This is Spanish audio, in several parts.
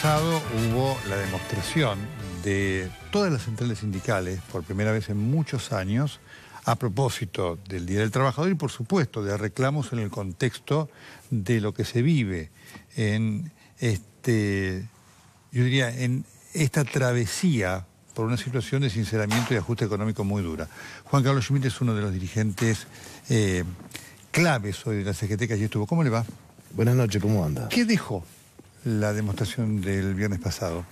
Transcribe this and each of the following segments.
pasado hubo la demostración de todas las centrales sindicales, por primera vez en muchos años, a propósito del Día del Trabajador y, por supuesto, de reclamos en el contexto de lo que se vive en yo diría, en esta travesía por una situación de sinceramiento y ajuste económico muy dura. Juan Carlos Schmitt es uno de los dirigentes claves hoy de la CGT que allí estuvo. ¿Cómo le va? Buenas noches, ¿cómo anda? ¿Qué dejó la demostración del viernes pasado?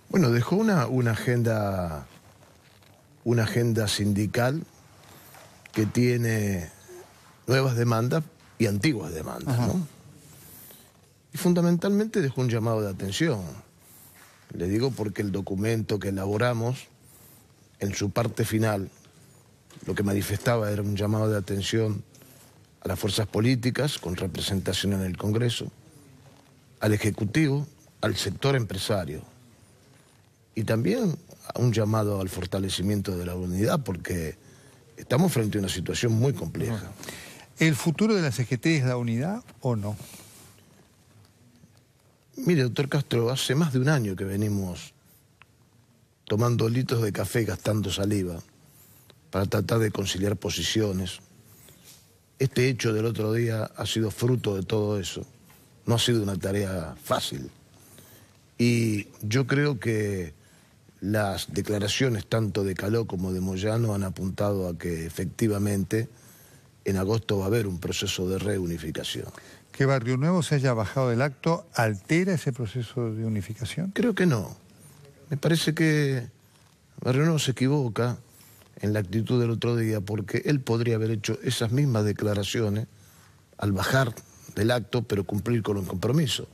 Bueno, dejó una agenda sindical que tiene nuevas demandas y antiguas demandas, ¿no? Y fundamentalmente dejó un llamado de atención. Le digo porque el documento que elaboramos, en su parte final, lo que manifestaba era un llamado de atención a las fuerzas políticas con representación en el Congreso, al Ejecutivo, al sector empresario y también a un llamado al fortalecimiento de la unidad, porque estamos frente a una situación muy compleja. ¿El futuro de la CGT es la unidad o no? Mire, doctor Castro, hace más de un año que venimos tomando litros de café, gastando saliva, para tratar de conciliar posiciones. Este hecho del otro día ha sido fruto de todo eso. No ha sido una tarea fácil. Y yo creo que las declaraciones tanto de Caló como de Moyano han apuntado a que efectivamente en agosto va a haber un proceso de reunificación. ¿Que Barrio Nuevo se haya bajado del acto altera ese proceso de unificación? Creo que no. Me parece que Barrio Nuevo se equivoca en la actitud del otro día, porque él podría haber hecho esas mismas declaraciones al bajar del acto, pero cumplir con un compromiso.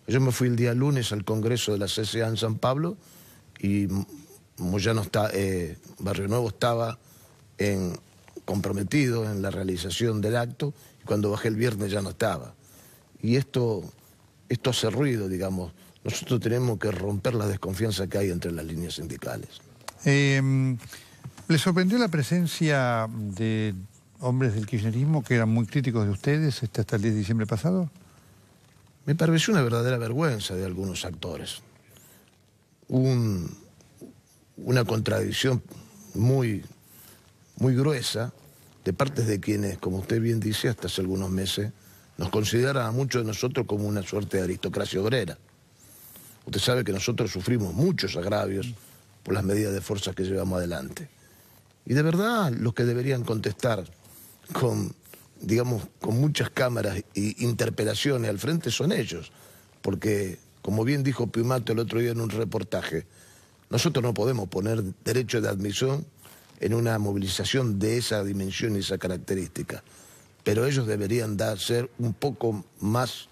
Yo me fui el día lunes al Congreso de la CCA en San Pablo y Barrio Nuevo estaba comprometido en la realización del acto, y cuando bajé el viernes ya no estaba. Y esto hace ruido, digamos. Nosotros tenemos que romper la desconfianza que hay entre las líneas sindicales. ¿Le sorprendió la presencia de hombres del kirchnerismo que eran muy críticos de ustedes hasta el 10 de diciembre pasado? Me pareció una verdadera vergüenza de algunos actores. Una contradicción muy gruesa de partes de quienes, como usted bien dice, hasta hace algunos meses, nos consideran a muchos de nosotros como una suerte de aristocracia obrera. Usted sabe que nosotros sufrimos muchos agravios por las medidas de fuerza que llevamos adelante. Y de verdad, los que deberían contestar con muchas cámaras e interpelaciones al frente son ellos. Porque, como bien dijo Piumato el otro día en un reportaje, nosotros no podemos poner derecho de admisión en una movilización de esa dimensión y esa característica. Pero ellos deberían ser un poco más,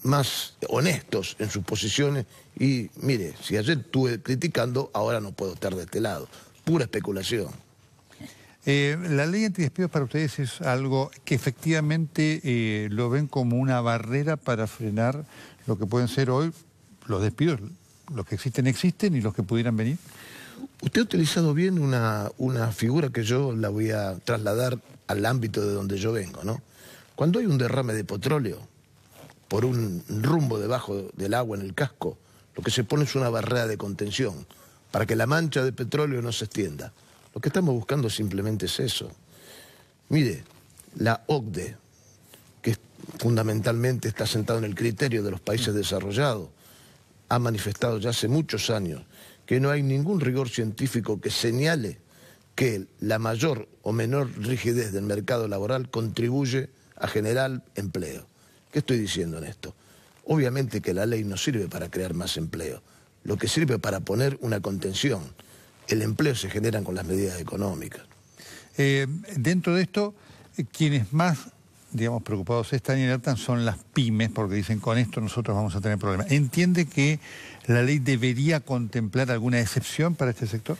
más honestos en sus posiciones. Y mire, si ayer estuve criticando, ahora no puedo estar de este lado. Pura especulación. La ley antidespidos para ustedes es algo que efectivamente lo ven como una barrera para frenar lo que pueden ser hoy los despidos. Los que existen y los que pudieran venir. Usted ha utilizado bien una figura que yo la voy a trasladar al ámbito de donde yo vengo, ¿no? Cuando hay un derrame de petróleo por un rumbo debajo del agua en el casco, lo que se pone es una barrera de contención para que la mancha de petróleo no se extienda. Lo que estamos buscando simplemente es eso. Mire, la OCDE, que fundamentalmente está sentada en el criterio de los países desarrollados, ha manifestado ya hace muchos años que no hay ningún rigor científico que señale que la mayor o menor rigidez del mercado laboral contribuye a generar empleo. ¿Qué estoy diciendo en esto? Obviamente que la ley no sirve para crear más empleo, lo que sirve para poner una contención. El empleo se genera con las medidas económicas. Dentro de esto, quienes más, preocupados están y alertan son las pymes, porque dicen, con esto nosotros vamos a tener problemas. ¿Entiende que la ley debería contemplar alguna excepción para este sector?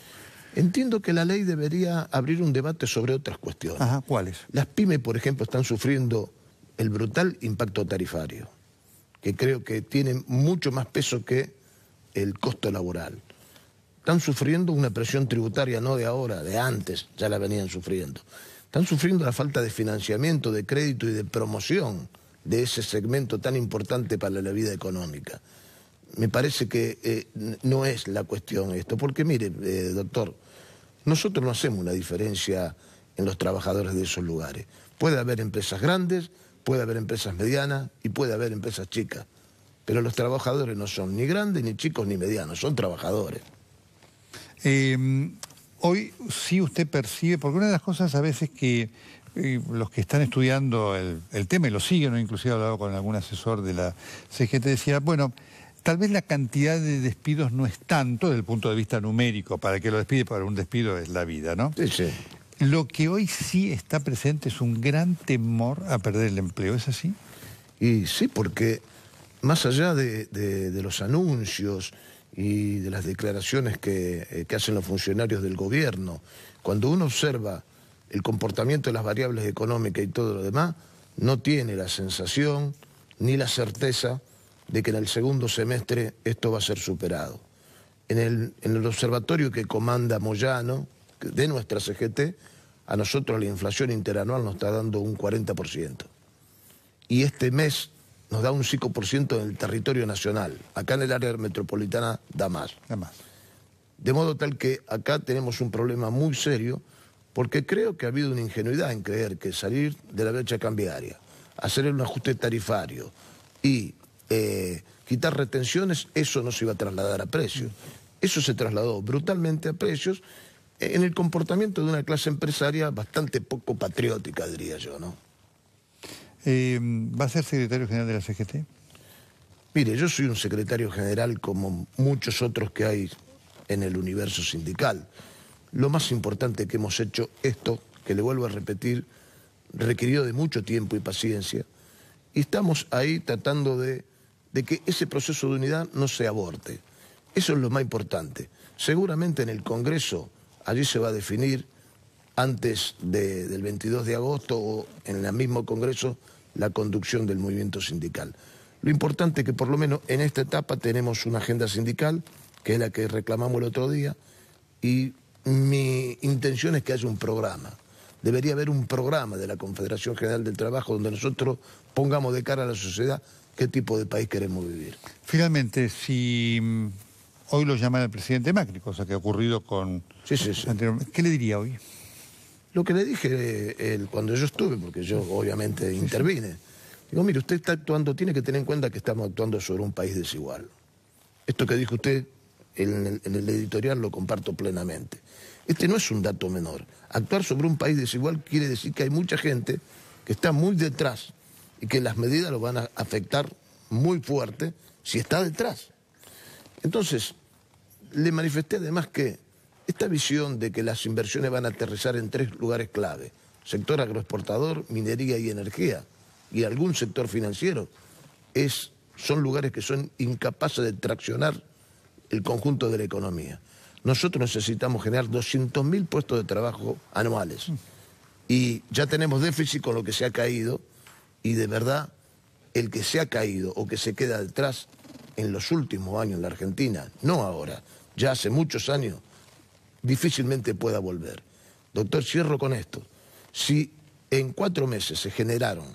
Entiendo que la ley debería abrir un debate sobre otras cuestiones. Ajá, ¿cuáles? Las pymes, por ejemplo, están sufriendo el brutal impacto tarifario, que creo que tiene mucho más peso que el costo laboral. Están sufriendo una presión tributaria no de ahora, de antes, ya la venían sufriendo. Están sufriendo la falta de financiamiento, de crédito y de promoción de ese segmento tan importante para la vida económica. Me parece que no es la cuestión esto, porque mire, doctor, nosotros no hacemos una diferencia en los trabajadores de esos lugares. Puede haber empresas grandes, puede haber empresas medianas y puede haber empresas chicas, pero los trabajadores no son ni grandes, ni chicos, ni medianos, son trabajadores. Hoy sí usted percibe, porque una de las cosas a veces que los que están estudiando el tema y lo siguen, ¿no? Inclusive he hablado con algún asesor de la CGT, decía, bueno, tal vez la cantidad de despidos no es tanto desde el punto de vista numérico, para que lo despide, para un despido es la vida, ¿no? Sí, sí. Lo que hoy sí está presente es un gran temor a perder el empleo, ¿es así? Y sí, porque más allá de los anuncios y de las declaraciones que hacen los funcionarios del gobierno, cuando uno observa el comportamiento de las variables económicas y todo lo demás, no tiene la sensación ni la certeza de que en el segundo semestre esto va a ser superado. En el observatorio que comanda Moyano, de nuestra CGT, a nosotros la inflación interanual nos está dando un 40%. Y este mes nos da un 5% en el territorio nacional. Acá en el área metropolitana da más. Da más. De modo tal que acá tenemos un problema muy serio, porque creo que ha habido una ingenuidad en creer que salir de la brecha cambiaria, hacer un ajuste tarifario y quitar retenciones, eso no se iba a trasladar a precios. Eso se trasladó brutalmente a precios en el comportamiento de una clase empresaria bastante poco patriótica, diría yo, ¿no? ¿Va a ser secretario general de la CGT? Mire, yo soy un secretario general como muchos otros que hay en el universo sindical. Lo más importante que hemos hecho, esto, que le vuelvo a repetir, requirió de mucho tiempo y paciencia, y estamos ahí tratando de que ese proceso de unidad no se aborte. Eso es lo más importante. Seguramente en el Congreso, allí se va a definir, antes del 22 de agosto o en el mismo Congreso, la conducción del movimiento sindical. Lo importante es que por lo menos en esta etapa tenemos una agenda sindical, que es la que reclamamos el otro día, y mi intención es que haya un programa. Debería haber un programa de la Confederación General del Trabajo donde nosotros pongamos de cara a la sociedad qué tipo de país queremos vivir. Finalmente, si hoy lo llaman el presidente Macri, cosa que ha ocurrido con... Sí. anteriormente, ¿qué le diría hoy? Lo que le dije cuando yo estuve, porque yo obviamente intervine, digo, mire, usted está actuando, tiene que tener en cuenta que estamos actuando sobre un país desigual. Esto que dijo usted en el editorial lo comparto plenamente. Este no es un dato menor. Actuar sobre un país desigual quiere decir que hay mucha gente que está muy detrás y que las medidas lo van a afectar muy fuerte si está detrás. Entonces, le manifesté además que esta visión de que las inversiones van a aterrizar en 3 lugares clave, sector agroexportador, minería y energía, y algún sector financiero, son lugares que son incapaces de traccionar el conjunto de la economía. Nosotros necesitamos generar 200.000 puestos de trabajo anuales. Y ya tenemos déficit con lo que se ha caído, y de verdad, el que se ha caído o que se queda detrás en los últimos años en la Argentina, no ahora, ya hace muchos años, difícilmente pueda volver. Doctor, cierro con esto. Si en 4 meses se generaron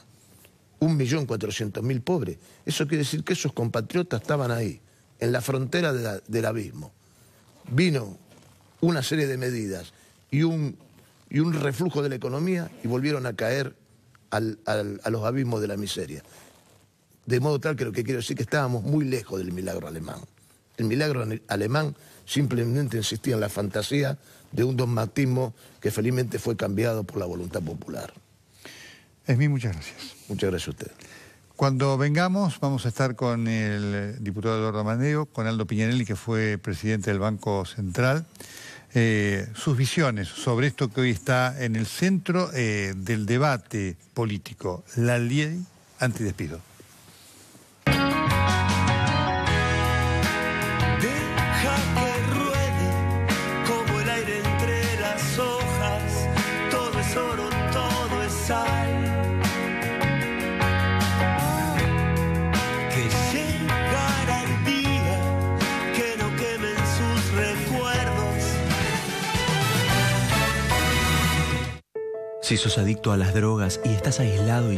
1.400.000 pobres, eso quiere decir que esos compatriotas estaban ahí, en la frontera del abismo. Vino una serie de medidas y un reflujo de la economía y volvieron a caer a los abismos de la miseria. De modo tal que lo que quiero decir es que estábamos muy lejos del milagro alemán. El milagro alemán simplemente insistía en la fantasía de un dogmatismo que felizmente fue cambiado por la voluntad popular. Esmí, muchas gracias. Muchas gracias a usted. Cuando vengamos vamos a estar con el diputado Eduardo Amadeo, con Aldo Piñanelli, que fue presidente del Banco Central, sus visiones sobre esto que hoy está en el centro del debate político, la ley antidespido. Si sos adicto a las drogas y estás aislado y